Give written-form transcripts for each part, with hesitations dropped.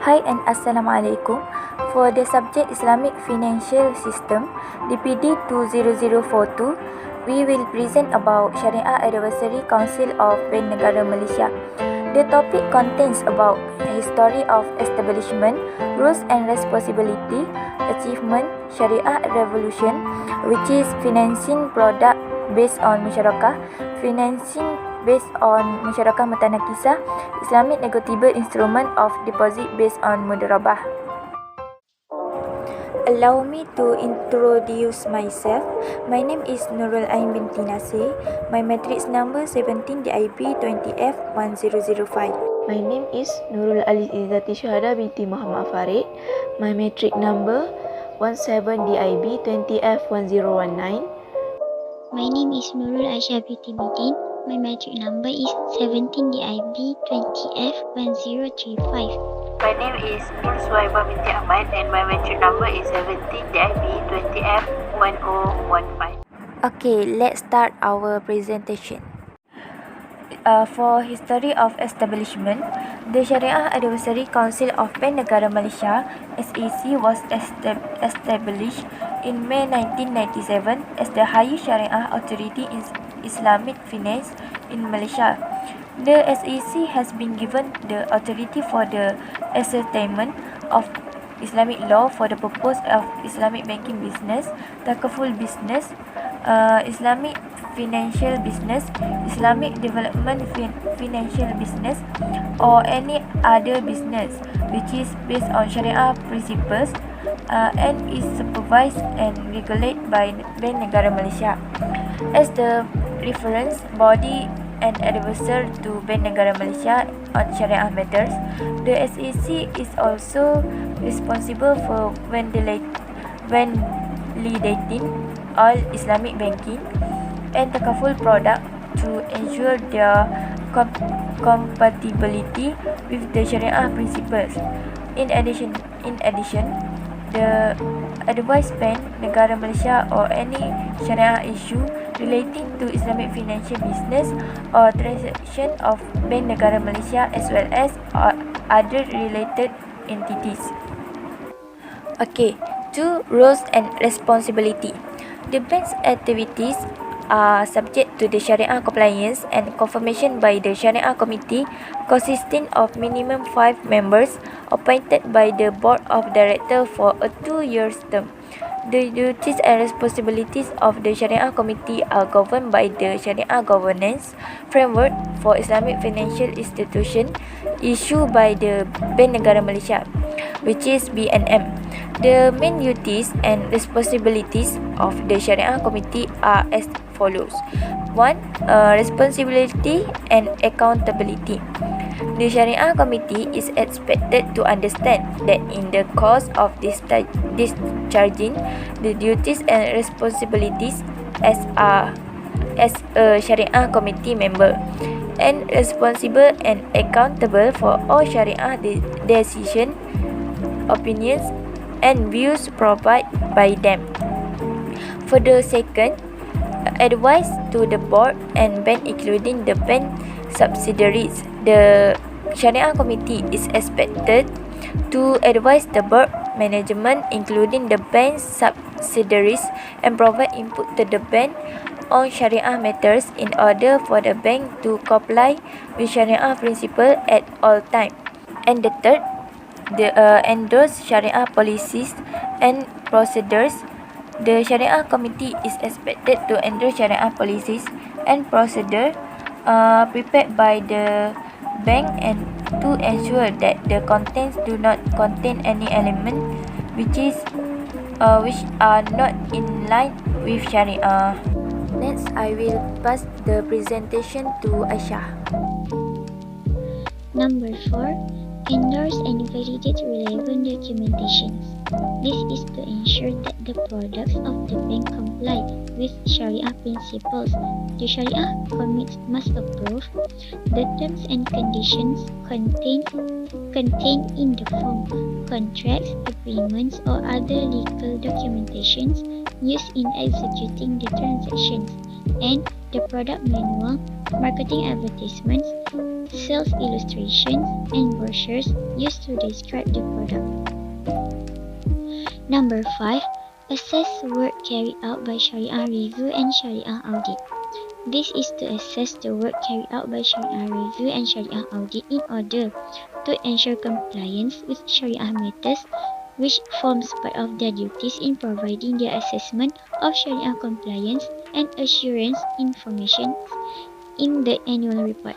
Hi and Assalamualaikum. For the subject Islamic Financial System, DPD20042, we will present about Shariah Advisory Council of Negara Malaysia. The topic contains about history of establishment, rules and responsibility, achievement, Shariah revolution, which is financing product based on musyarakah, financing based on musyarakah mutanakisah, Islamic negotiable instrument of deposit based on mudarabah. Allow me to introduce myself. My name is Nurul Ain binti Nasir. My matrix number 17 DIB 20F1005. My name is Nurul Ali Izzati Syahada binti Muhammad Farid. My matric number 17 DIB 20F1019. My name is Nurul Aisyah binti Bidin. My matric number is 17 DIB 20F1035. My name is Nur Suhaibah binti Ahmad and my matric number is 17 DIB 20F1015. Okay, let's start our presentation. For history of establishment, the Shariah Advisory Council of Negara Malaysia (SAC) was established in May 1997 as the highest Shariah authority in Islamic finance in Malaysia. The SAC has been given the authority for the ascertainment of Islamic law for the purpose of Islamic banking business, takaful business, Islamic financial business, Islamic development financial business, or any other business which is based on Shariah principles and is supervised and regulated by Bank Negara Malaysia. As the reference body and advisor to Bank Negara Malaysia on Shariah matters, the SAC is also responsible for validating all Islamic banking and takaful product to ensure their compatibility with the Shariah principles. In addition, the advice Bank Negara Malaysia or any Shariah issue relating to Islamic financial business or transaction of Bank Negara Malaysia as well as other related entities. Okay, 2. Roles and responsibility. The bank's activities are subject to the Shariah compliance and confirmation by the Shariah Committee consisting of minimum 5 members appointed by the Board of Directors for a 2-year term. The duties and responsibilities of the Shariah Committee are governed by the Shariah Governance Framework for Islamic Financial Institutions issued by the Bank Negara Malaysia, which is BNM. The main duties and responsibilities of the Shariah Committee are as follows. 1. Responsibility and accountability. The Shariah Committee is expected to understand that in the course of discharging the duties and responsibilities as a Shariah Committee member and responsible and accountable for all Shariah decisions, opinions and views provided by them. For the second, advice to the board and bank including the bank subsidiaries. The Shariah Committee is expected to advise the board management including the bank subsidiaries and provide input to the bank on Shariah matters in order for the bank to comply with Shariah principles at all times. And the third, endorse Shariah policies and procedures. The Shariah Committee is expected to endorse Shariah policies and procedures prepared by the bank and to ensure that the contents do not contain any element which are not in line with Shariah. Next, I will pass the presentation to Aisyah. Number 4. Endorse and validate relevant documentations. This is to ensure that the products of the bank comply with Shariah principles. The Shariah Committee must approve the terms and conditions contained in the form, contracts, agreements, or other legal documentations used in executing the transactions, and the product manual, marketing advertisements, sales illustrations, and brochures used to describe the product. Number 5. Assess work carried out by Shariah Review and Shariah Audit. This is to assess the work carried out by Shariah Review and Shariah Audit in order to ensure compliance with Shariah matters, which forms part of their duties in providing their assessment of Shariah compliance and assurance information in the annual report.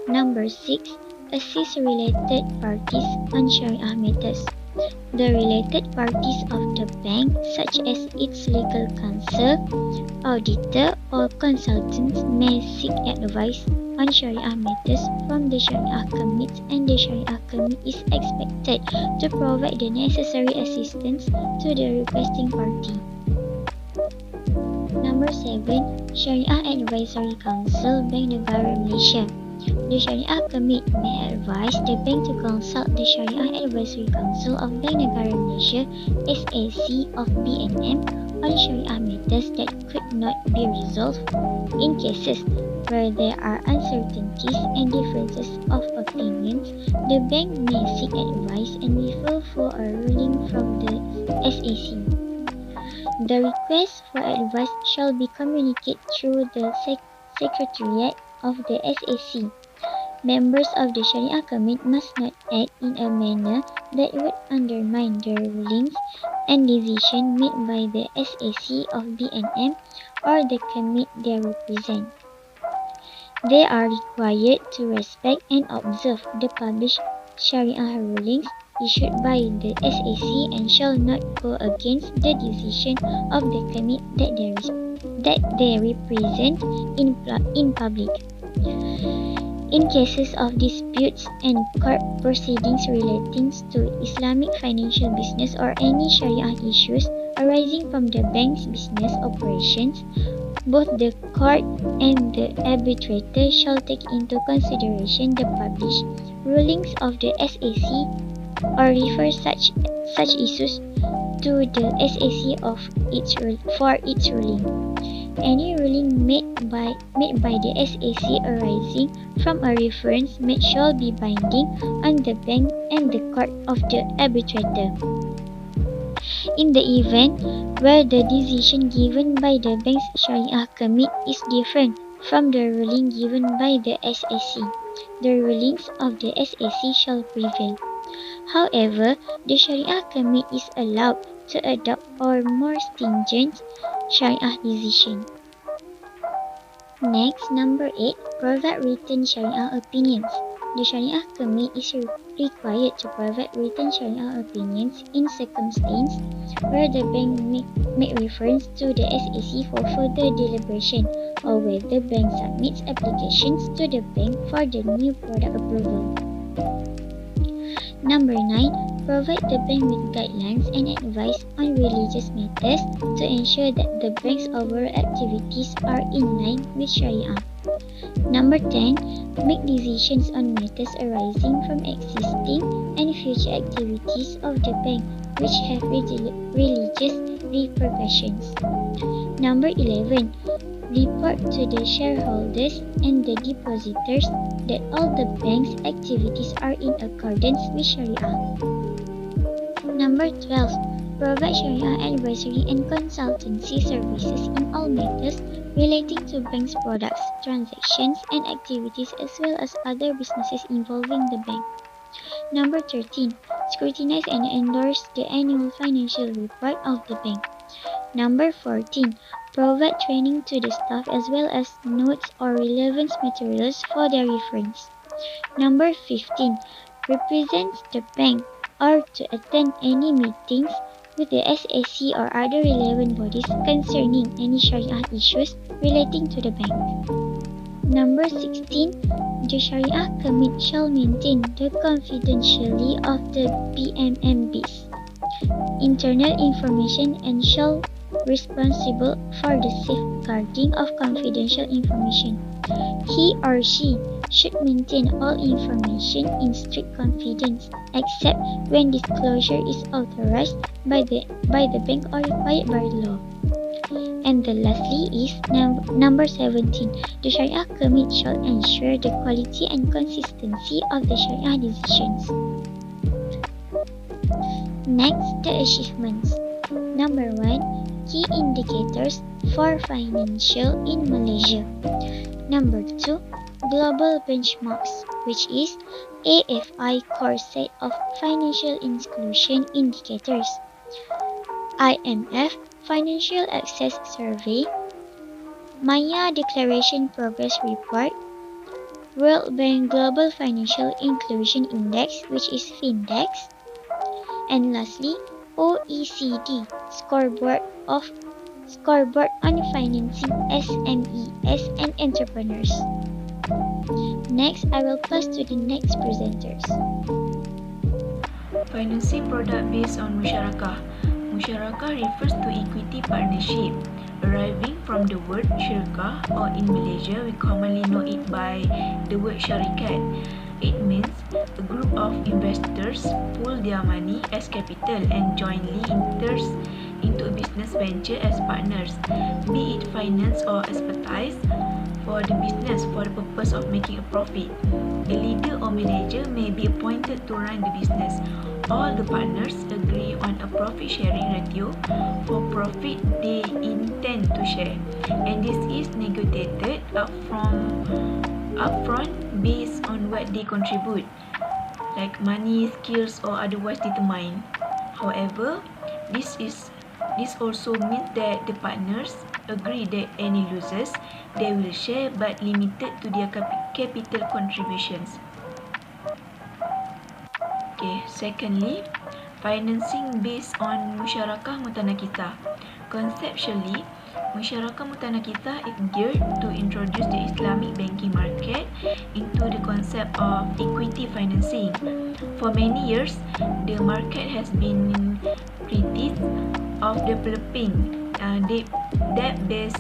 Number 6. Assist related parties on Shariah matters. The related parties of the bank, such as its legal counsel, auditor, or consultants, may seek advice on Shariah matters from the Shariah Committee, and the Shariah Committee is expected to provide the necessary assistance to the requesting party. Number 7. Shariah Advisory Council, Bank Negara Malaysia. The Shariah Committee may advise the bank to consult the Shariah Advisory Council of Bank Negara Malaysia SAC of BNM on Shariah matters that could not be resolved. In cases where there are uncertainties and differences of opinions, the bank may seek advice and refer for a ruling from the SAC. The request for advice shall be communicated through the Secretariat of the SAC. Members of the Shariah Committee must not act in a manner that would undermine the rulings and decisions made by the SAC of BNM or the committee they represent. They are required to respect and observe the published Shariah rulings issued by the SAC and shall not go against the decision of the committee that they represent in public. In cases of disputes and court proceedings relating to Islamic financial business or any Shariah issues arising from the bank's business operations, both the court and the arbitrator shall take into consideration the published rulings of the SAC or refer such issues to the SAC for its ruling. Any ruling made by the SAC arising from a reference made shall be binding on the bank and the court of the arbitrator. In the event where the decision given by the bank's Shariah Committee is different from the ruling given by the SAC, the rulings of the SAC shall prevail. However, the Shariah Committee is allowed to adopt a more stringent Shariah decision. Next, number 8. Provide written Shariah opinions. The Shariah Committee is required to provide written Shariah opinions in circumstances where the bank make reference to the SAC for further deliberation or where the bank submits applications to the bank for the new product approval. Number 9. Provide the bank with guidelines and advice on religious matters to ensure that the bank's overall activities are in line with Shariah. Number 10. Make decisions on matters arising from existing and future activities of the bank which have religious repercussions. Number 11. Report to the shareholders and the depositors that all the bank's activities are in accordance with Shariah. Number 12. Provide Shariah advisory and consultancy services in all matters relating to bank's products, transactions, and activities as well as other businesses involving the bank. Number 13. Scrutinize and endorse the annual financial report of the bank. Number 14. Provide training to the staff as well as notes or relevant materials for their reference. Number 15. Represent the bank or to attend any meetings with the SAC or other relevant bodies concerning any Shariah issues relating to the bank. Number 16. The Shariah Committee shall maintain the confidentiality of the BMMB's internal information and shall responsible for the safeguarding of confidential information. He or she should maintain all information in strict confidence except when disclosure is authorized by the bank or required by law. And the lastly is number 17. The Shariah Commit shall ensure the quality and consistency of the Shariah decisions. Next, the achievements. Number 1. Key indicators for financial in Malaysia. Number 2. Global benchmarks, which is AFI core set of financial inclusion indicators. IMF Financial Access Survey, Maya Declaration Progress Report, World Bank Global Financial Inclusion Index, which is FINDEX, and lastly, OECD Scoreboard on Financing SMEs and Entrepreneurs. Next, I will pass to the next presenters. Financing product based on musyarakah. Musyarakah refers to equity partnership, arriving from the word syirkah, or in Malaysia we commonly know it by the word syarikat. It means a group of investors pool their money as capital and jointly enters into a business venture as partners, be it finance or expertise for the business for the purpose of making a profit. A leader or manager may be appointed to run the business. All the partners agree on a profit sharing ratio for profit they intend to share, and this is negotiated upfront based on what they contribute, like money, skills or otherwise determined. However, this also means that the partners agree that any losses they will share but limited to their capital contributions. Okay, secondly, financing based on musyarakah mutanakisah. Conceptually, musyarakah mutanakisah is geared to introduce the Islamic banking market into the concept of equity financing. For many years, the market has been criticized of developing debt-based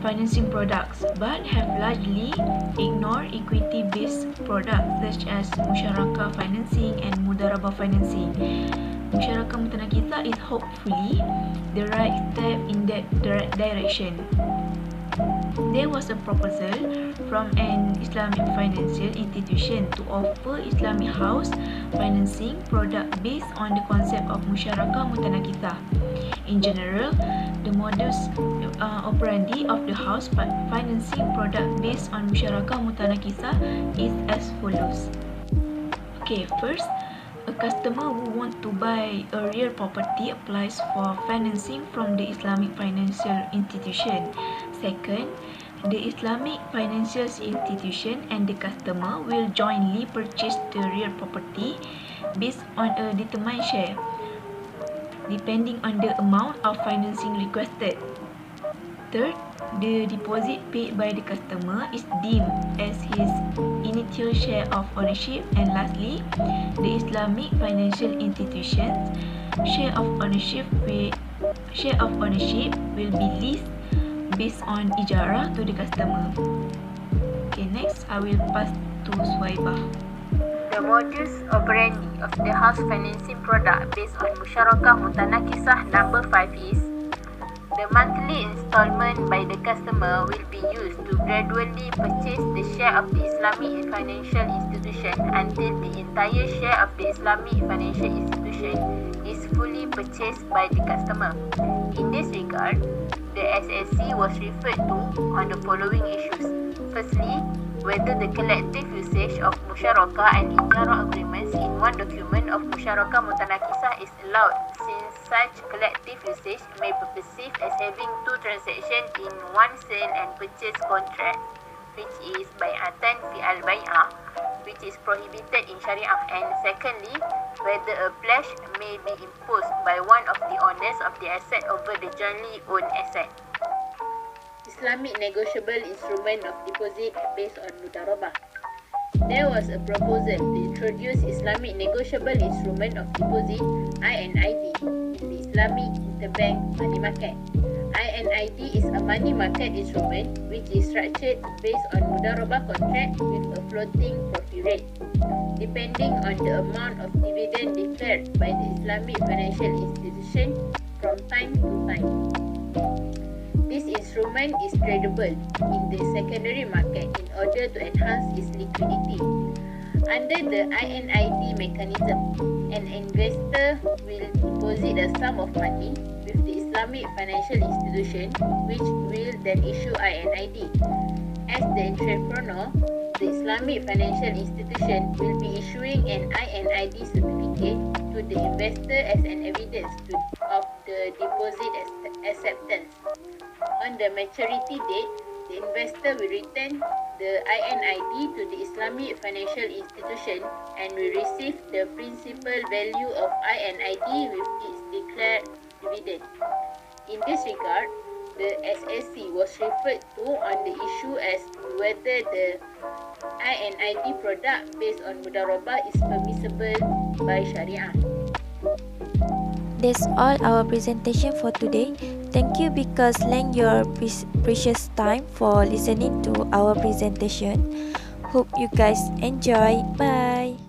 financing products, but have largely ignored equity-based products such as musyarakah financing and mudarabah financing. Musyarakah mutanakisah is hopefully the right step in that direction. There was a proposal from an Islamic financial institution to offer Islamic house financing product based on the concept of musyarakah mutanakisah. In general, the modus operandi of the house financing product based on musyarakah mutanakisah is as follows. Okay, first, a customer who wants to buy a real property applies for financing from the Islamic financial institution. Second, the Islamic financial institution and the customer will jointly purchase the real property based on a determined share, depending on the amount of financing requested. Third, the deposit paid by the customer is deemed as his initial share of ownership. And lastly, the Islamic financial institution's share of ownership will be leased based on ijarah to the customer. Okay, next I will pass to Suhaibah. The modus operandi of the house financing product based on musyarakah mutanakisah number 5 is the monthly installment by the customer will be used to gradually purchase the share of the Islamic financial institution until the entire share of the Islamic financial institution is fully purchased by the customer. In this regard, the SAC was referred to on the following issues. Firstly, whether the collective usage of musyarakah and ijarah agreements in one document of musyarakah mutanakisah is allowed, since such collective usage may be perceived as having two transactions in one sale and purchase contract, which is bai'atan fi al-bai'ah, which is prohibited in Shariah. And secondly, whether a pledge may be imposed by one of the owners of the asset over the jointly owned asset. Islamic negotiable instrument of deposit based on mudarabah. There was a proposal to introduce Islamic negotiable instrument of deposit (INID) in the Islamic interbank money market. INID is a money market instrument which is structured based on mudarabah contract with a floating profit rate, depending on the amount of dividend declared by the Islamic financial institution from time to time. This instrument is tradable in the secondary market in order to enhance its liquidity. Under the INID mechanism, an investor will deposit a sum of money with the Islamic financial institution, which will then issue INID. As the entrepreneur, the Islamic financial institution will be issuing an INID certificate to the investor as an evidence of the deposit acceptance. On the maturity date, the investor will return the INID to the Islamic financial institution and will receive the principal value of INID with its declared dividend. In this regard, the SAC was referred to on the issue as whether the INID product based on Mudarabah is permissible by Shariah. That's all our presentation for today. Thank you because lend your precious time for listening to our presentation. Hope you guys enjoy. Bye.